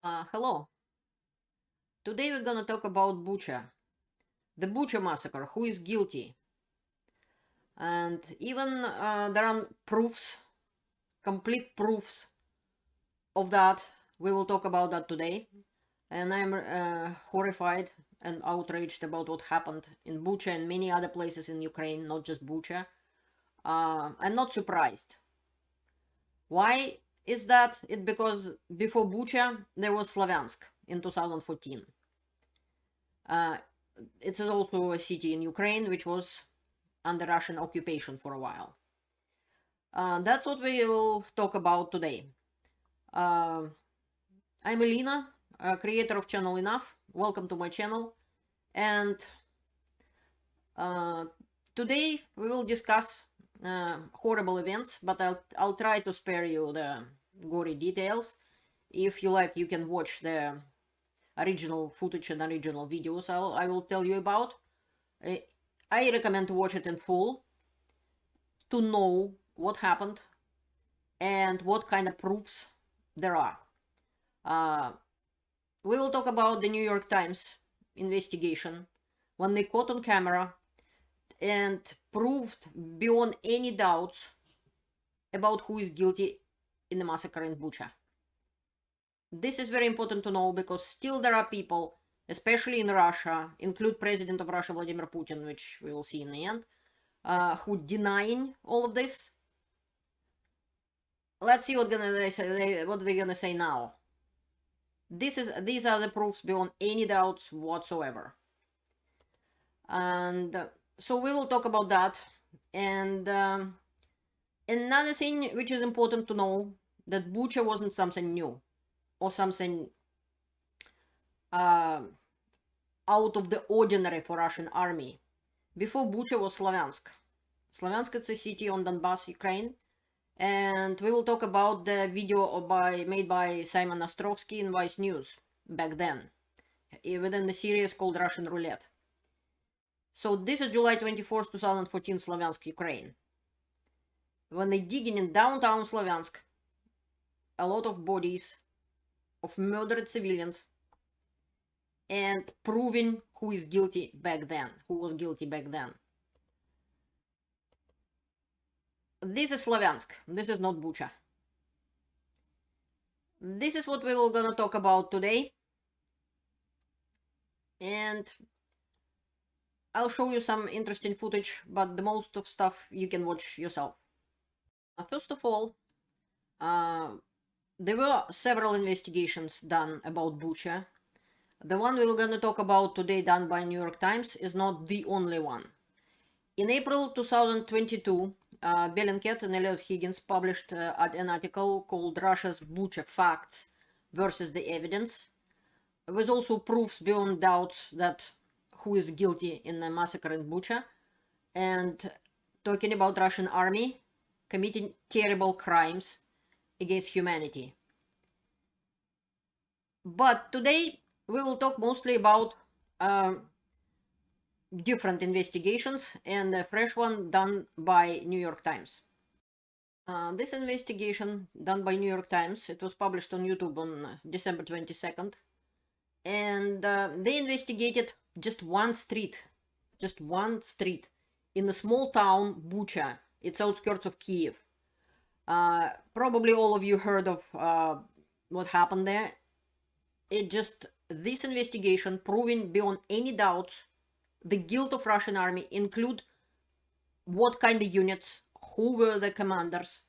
Hello. Today we're gonna talk about Bucha, the Bucha Massacre, who is guilty. And even there are proofs, complete proofs of that. We will talk about that today. And I'm horrified and outraged about what happened in Bucha and many other places in Ukraine, not just Bucha. I'm not surprised. Why is that? It's because before Bucha, there was Sloviansk in 2014. It's also a city in Ukraine which was under Russian occupation for a while. That's what we will talk about today. I'm Elena, creator of channel Enough. Welcome to my channel. And today we will discuss horrible events, but I'll try to spare you the gory details. If you like, you can watch the original footage and original videos I will tell you about. I recommend to watch it in full to know what happened and what kind of proofs there are. We will talk about the New York Times investigation when they caught on camera and proved beyond any doubts about who is guilty in the massacre in Bucha. This is very important to know because still there are people, especially in Russia, include President of Russia Vladimir Putin, which we will see in the end, who denying all of this. Let's see what they're gonna say now. These are the proofs beyond any doubts whatsoever. And so we will talk about that. And another thing which is important to know, that Bucha wasn't something new or something out of the ordinary for Russian army. Before Bucha was Sloviansk. Sloviansk is a city on Donbass, Ukraine. And we will talk about the video made by Simon Ostrovsky in Vice News back then, within the series called Russian Roulette. So this is July 24th, 2014, Sloviansk, Ukraine. When they digging in downtown Sloviansk, a lot of bodies of murdered civilians and proving who is guilty back then, who was guilty back then. This is Sloviansk. This is not Bucha. This is what we were gonna talk about today. And I'll show you some interesting footage, but the most of stuff you can watch yourself. First of all, there were several investigations done about Bucha. The one we were going to talk about today, done by New York Times, is not the only one. In April 2022, Bellingcat and Elliot Higgins published an article called Russia's Bucha Facts versus the Evidence, with also proofs beyond doubt that who is guilty in the massacre in Bucha, and talking about Russian army committing terrible crimes against humanity. But today we will talk mostly about different investigations and a fresh one done by New York Times. This investigation done by New York Times, it was published on YouTube on December 22nd, and they investigated just one street in the small town Bucha. It's outskirts of Kiev. Probably all of you heard of what happened there. This investigation proving beyond any doubts the guilt of Russian army, include what kind of units, who were the commanders,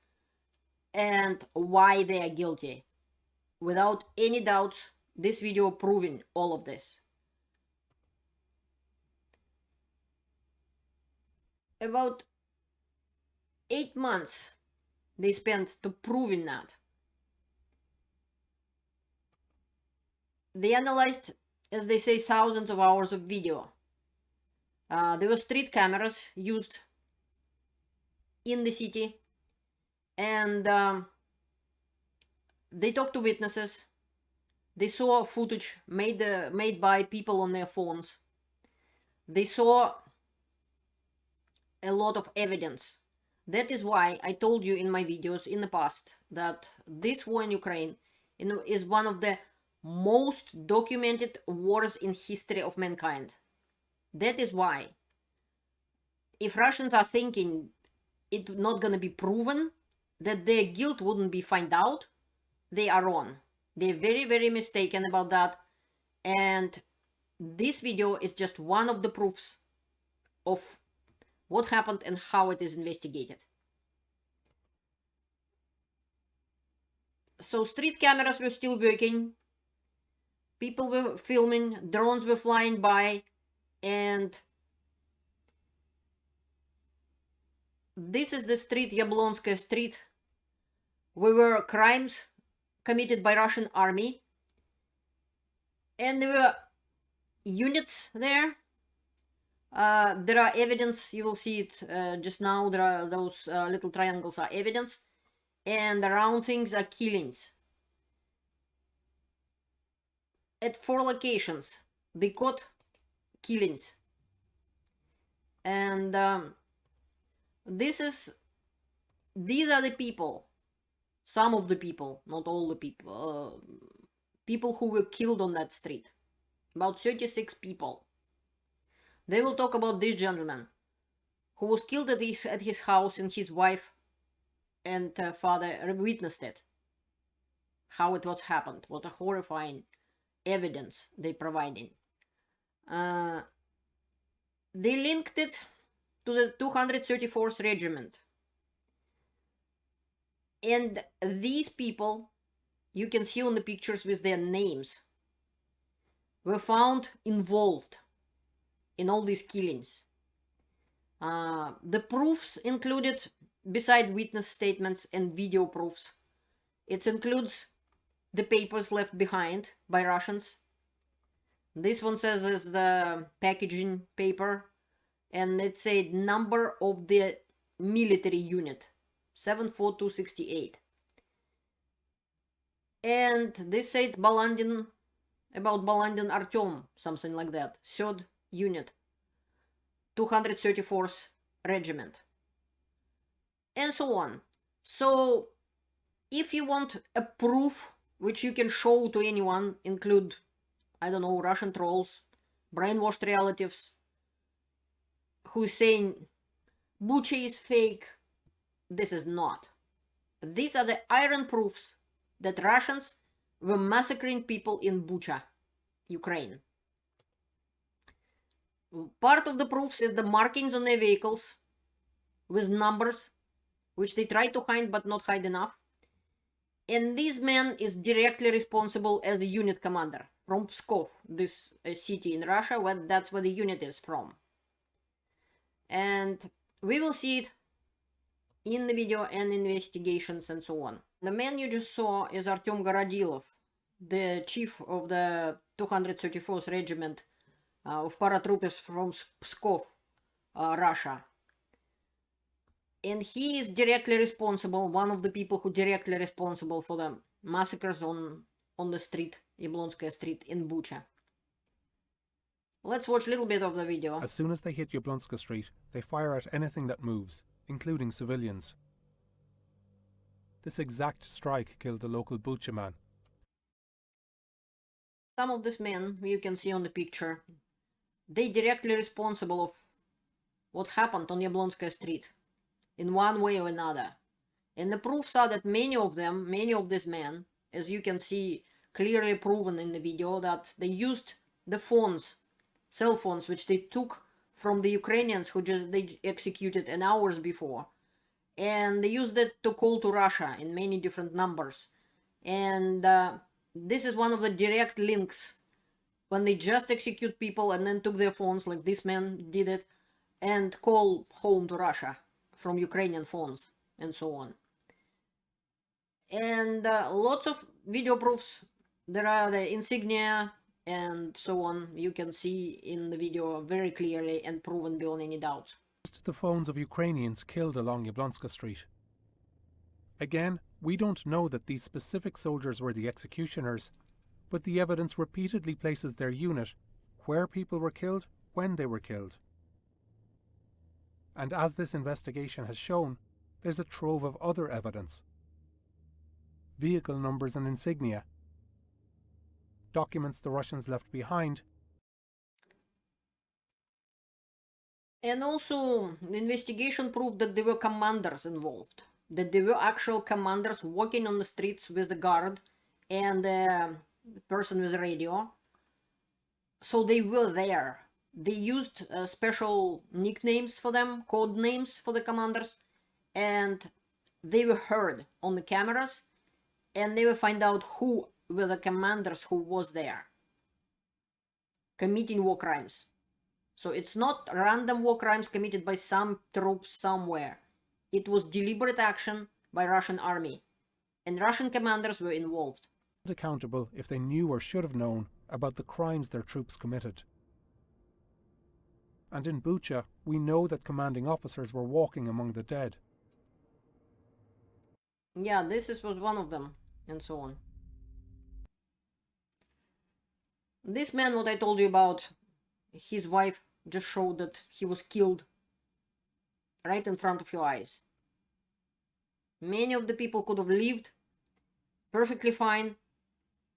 and why they are guilty. Without any doubts, this video proving all of this. About 8 months they spent to proving that. They analyzed, as they say, thousands of hours of video. There were street cameras used in the city, and they talked to witnesses. They saw footage made by people on their phones. They saw a lot of evidence. That is why I told you in my videos in the past that this war in Ukraine is one of the most documented wars in history of mankind. That is why, if Russians are thinking it's not going to be proven, that their guilt wouldn't be found out, they are wrong. They're very, very mistaken about that. And this video is just one of the proofs of what happened and how it is investigated. So street cameras were still working, people were filming, drones were flying by, and this is the street, Yablonskaya street, where were crimes committed by Russian army, and there were units there. There are evidence, you will see it just now, there are those little triangles are evidence, and the round things are killings. At 4 locations, they caught killings. And these are the people, some of the people, not all the people, people who were killed on that street. About 36 people. They will talk about this gentleman who was killed at his house, and his wife and father witnessed it. How it was happened. What a horrifying evidence they provided. They linked it to the 234th Regiment. And these people, you can see on the pictures with their names, were found involved in all these killings. The proofs included, beside witness statements and video proofs, it includes the papers left behind by Russians. This one says is the packaging paper, and it said number of the military unit, 74268. And this said Balandin, about Balandin Artyom, something like that, 3rd unit, 234th Regiment, and so on. So if you want a proof which you can show to anyone, include, I don't know, Russian trolls, brainwashed relatives, who is saying Bucha is fake, this is not. These are the iron proofs that Russians were massacring people in Bucha, Ukraine. Part of the proofs is the markings on their vehicles with numbers, which they try to hide but not hide enough. And this man is directly responsible as a unit commander from Pskov, this city in Russia, that's where the unit is from. And we will see it in the video and investigations and so on. The man you just saw is Artyom Gorodilov, the chief of the 234th Regiment of paratroopers from Pskov, Russia. And he is directly responsible, one of the people who directly responsible for the massacres on the street, Yablonskaya street in Bucha. Let's watch a little bit of the video. As soon as they hit Yablonska Street, they fire at anything that moves, including civilians. This exact strike killed the local Bucha man. Some of these men, you can see on the picture, they directly responsible of what happened on Yablonskaya Street, in one way or another. And the proofs are that many of these men, as you can see clearly proven in the video, that they used the phones, cell phones, which they took from the Ukrainians who they executed an hours before. And they used it to call to Russia in many different numbers. And this is one of the direct links when they just execute people and then took their phones, like this man did it, and call home to Russia from Ukrainian phones and so on. And lots of video proofs. There are the insignia and so on. You can see in the video very clearly and proven beyond any doubt. The phones of Ukrainians killed along Yablonska Street. Again, we don't know that these specific soldiers were the executioners, but the evidence repeatedly places their unit where people were killed, when they were killed. And as this investigation has shown, there's a trove of other evidence. Vehicle numbers and insignia. documents the Russians left behind. And also, the investigation proved that there were commanders involved, that there were actual commanders walking on the streets with the guard and the person with the radio. So they were there. They used special nicknames for them, code names for the commanders, and they were heard on the cameras, and they will find out who were the commanders who was there committing war crimes. So it's not random war crimes committed by some troops somewhere. It was deliberate action by Russian army, and Russian commanders were involved. Accountable if they knew or should have known about the crimes their troops committed. And in Bucha, we know that commanding officers were walking among the dead. Yeah, was one of them, and so on. This man, what I told you about, his wife just showed that he was killed right in front of your eyes. Many of the people could have lived perfectly fine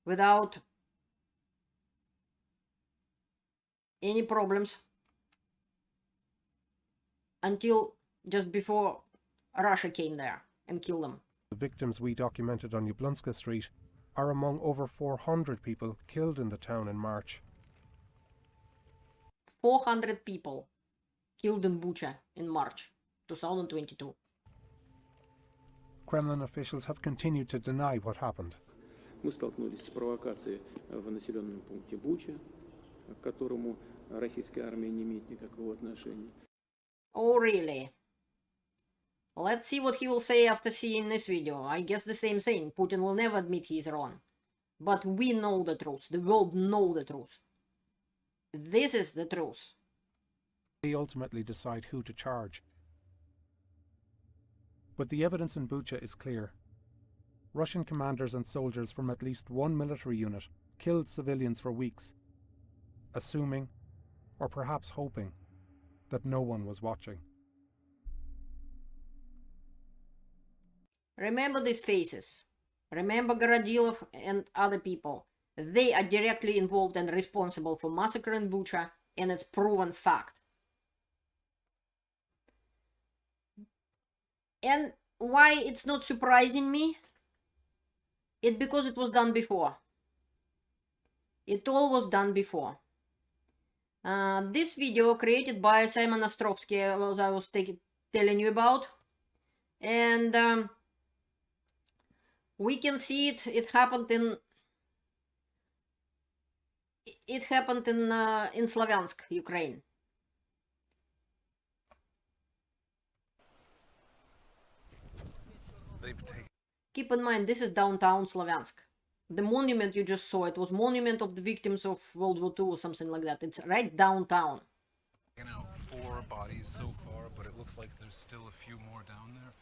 without any problems until just before Russia came there and killed them. The victims we documented on Yablonska Street are among over 400 people killed in the town in March. 400 people killed in Bucha in March 2022. Kremlin officials have continued to deny what happened. Мы столкнулись с провокацией в населенном пункте Буча, к которому российская армия не имеет никакого отношения. Oh, really? Let's see what he will say after seeing this video. I guess the same thing. Putin will never admit he is wrong. But we know the truth. The world knows the truth. This is the truth. They ultimately decide who to charge. But the evidence in Bucha is clear. Russian commanders and soldiers from at least one military unit killed civilians for weeks, assuming, or perhaps hoping, that no one was watching. Remember these faces. Remember Gorodilov and other people. They are directly involved and responsible for massacre in Bucha, and it's proven fact. And why it's not surprising me? It's because it was done before. It all was done before. This video created by Simon Ostrovsky, as I was telling you about, and we can see it. It happened in Sloviansk, Ukraine. Keep in mind, this is downtown Sloviansk. The monument you just saw, it was monument of the victims of World War II or something like that. It's right downtown. Taken out 4 bodies so far, but it looks like there's still a few more down there.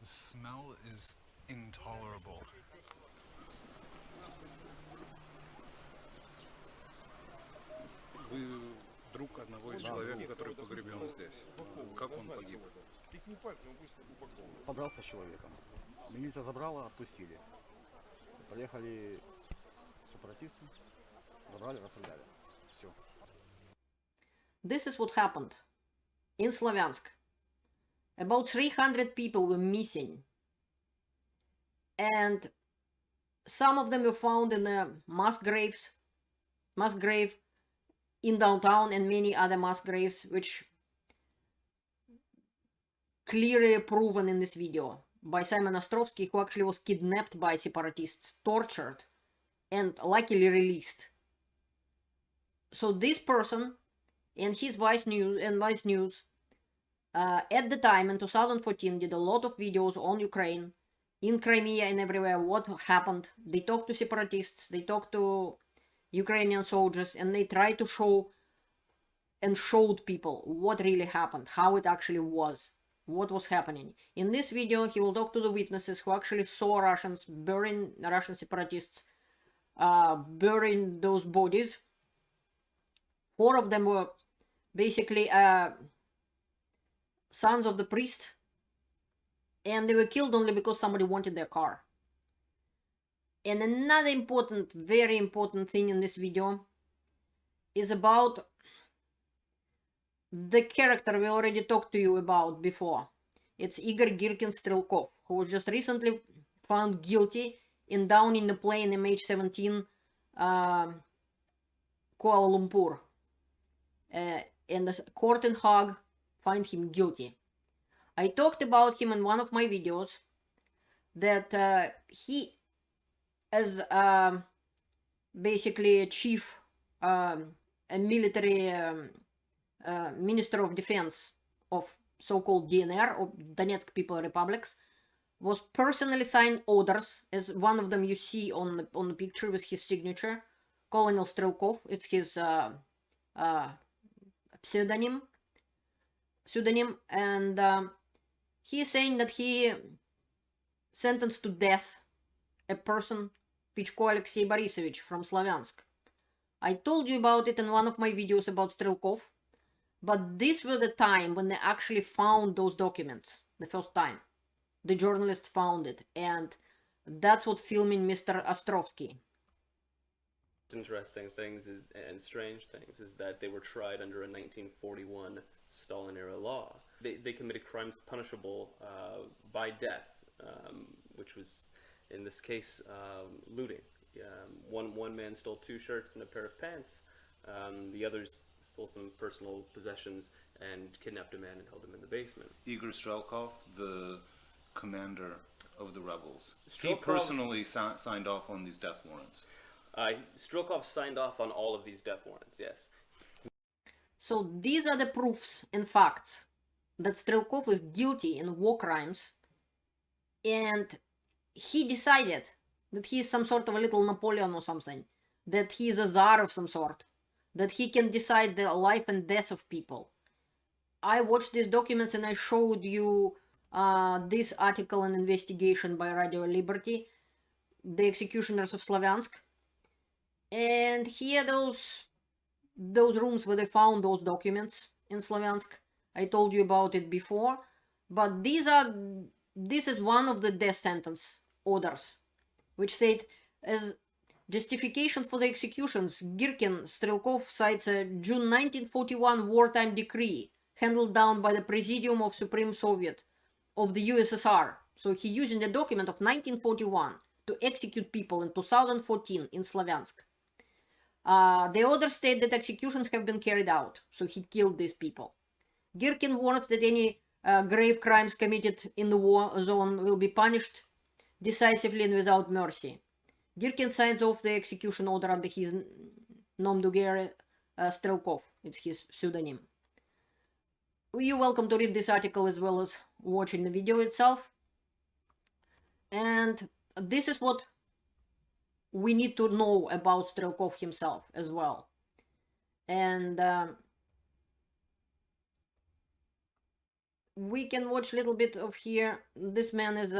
The smell is intolerable. Вы друг одного из человека, который погребен здесь. Как он погиб? Подрался с человеком. Милиция забрала, отпустили. Поехали сепаратисты, забрали, расстреляли. Все. This is what happened in Sloviansk. About 300 people were missing. And some of them were found in mass grave in downtown, and many other mass graves, which clearly proven in this video by Simon Ostrovsky, who actually was kidnapped by separatists, tortured, and luckily released. So this person and his Vice News at the time in 2014 did a lot of videos on Ukraine, in Crimea and everywhere, what happened. They talked to separatists, they talked to Ukrainian soldiers, and they tried to show and showed people what really happened, how it actually was, what was happening. In this video, he will talk to the witnesses who actually saw Russian separatists burying those bodies. 4 of them were basically sons of the priest, and they were killed only because somebody wanted their car. And another important, very important thing in this video is about the character we already talked to you about before. It's Igor Girkin Strelkov, who was just recently found guilty in downing a plane MH17 Kuala Lumpur. And the court in Hague find him guilty. I talked about him in one of my videos that he, as basically a chief, a military minister of defense of so-called DNR, or Donetsk People Republics, was personally signed orders, as one of them you see on the picture with his signature, Colonel Strelkov. It's his pseudonym, and he is saying that he sentenced to death a person, Pichko Alexei Borisovich from Sloviansk. I told you about it in one of my videos about Strelkov, but this was the time when they actually found those documents, the first time. The journalists found it, and that's what filming Mr. Ostrovsky. Interesting things and strange things is that they were tried under a 1941 Stalin-era law. They committed crimes punishable by death, which was, in this case, looting. One man stole 2 shirts and a pair of pants. The others stole some personal possessions and kidnapped a man and held him in the basement. Igor Strelkov, the commander of the rebels, he Strelkov personally signed off on these death warrants. Strelkov signed off on all of these death warrants, yes. So these are the proofs and facts that Strelkov is guilty in war crimes, and he decided that he is some sort of a little Napoleon or something, that he is a czar of some sort, that he can decide the life and death of people. I watched these documents and I showed you this article and investigation by Radio Liberty, the executioners of Sloviansk. And here those rooms where they found those documents in Sloviansk. I told you about it before, but this is one of the death sentence orders, which said as justification for the executions, Girkin Strelkov cites a June 1941 wartime decree handed down by the Presidium of Supreme Soviet of the USSR. So he using the document of 1941 to execute people in 2014 in Sloviansk. The order state that executions have been carried out, so he killed these people. Girkin warns that any grave crimes committed in the war zone will be punished decisively and without mercy. Girkin signs off the execution order under his nom de guerre Strelkov. It's his pseudonym. You're welcome to read this article as well as watching the video itself. And this is what we need to know about Strelkov himself as well. And we can watch a little bit of here. This man is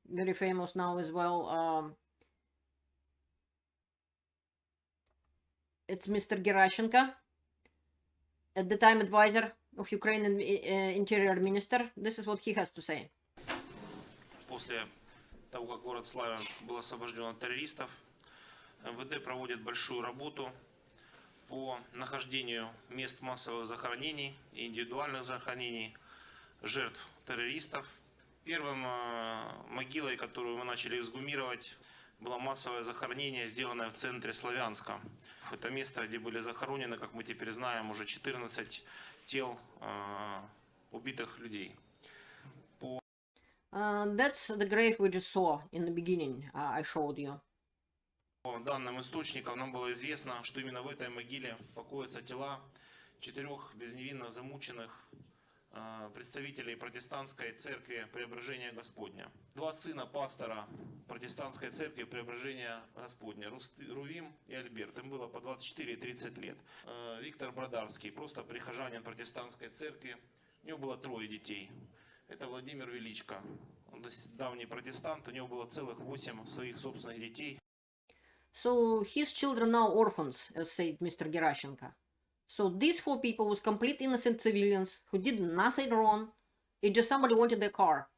very famous now as well. It's Mr. Gerashenko, at the time advisor of Ukrainian Interior Minister. This is what he has to say. После того, как город Славянск был освобожден от террористов, МВД проводит большую работу по нахождению мест массовых захоронений и индивидуальных захоронений жертв террористов. Первым могилой, которую мы начали эксгумировать, было массовое захоронение, сделанное в центре Славянска. Это место, где были захоронены, как мы теперь знаем, уже 14 тел убитых людей. That's the grave we just saw in the beginning, I showed you. По данным источников нам было известно, что именно в этой могиле покоятся тела 4 безневинно замученных представителей протестантской церкви Преображения Господня. 2 сына пастора протестантской церкви Преображения Господня, Рувим и Альберт. Им было по 24 и 30 лет. Виктор Бродарский, просто прихожанин протестантской церкви. У него было 3 детей. Это Владимир Величко. Он давний протестант, у него было целых 8 своих собственных детей. So his children are orphans, as said Mr. Gerashenko. So these 4 people was complete innocent civilians who did nothing wrong. It just somebody wanted their car.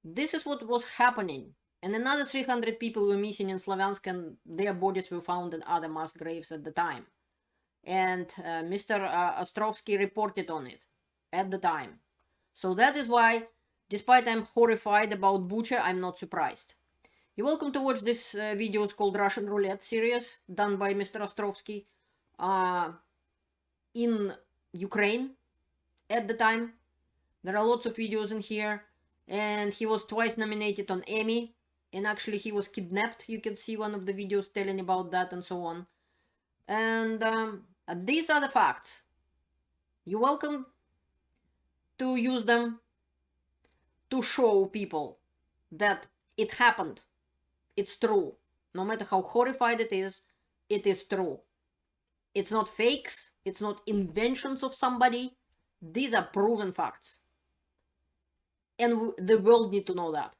This is what was happening And another 300 people were missing in Sloviansk, and their bodies were found in other mass graves at the time. And Mr. Ostrovsky reported on it at the time. So that is why, despite I'm horrified about Bucha, I'm not surprised. You're welcome to watch this video. It's called Russian Roulette series, done by Mr. Ostrovsky in Ukraine at the time. There are lots of videos in here, and he was twice nominated on Emmy, and actually he was kidnapped. You can see one of the videos telling about that and so on. And these are the facts. You're welcome to use them to show people that it happened. It's true. No matter how horrified it is true. It's not fakes. It's not inventions of somebody. These are proven facts. And the world need to know that.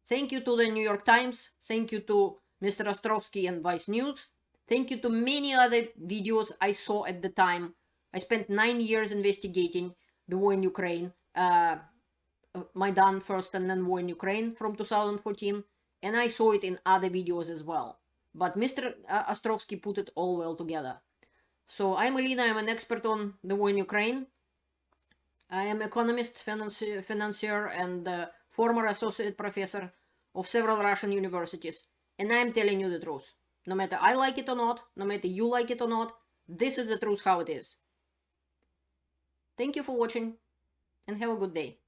Thank you to the New York Times. Thank you to Mr. Ostrovsky and Vice News. Thank you to many other videos I saw at the time. I spent 9 years investigating the war in Ukraine. Maidan first and then war in Ukraine from 2014. And I saw it in other videos as well. But Mr. Ostrovsky put it all well together. So I'm Elena. I'm an expert on the war in Ukraine. I am economist, financier, and former associate professor of several Russian universities. And I'm telling you the truth. No matter I like it or not, no matter you like it or not, this is the truth how it is. Thank you for watching, and have a good day.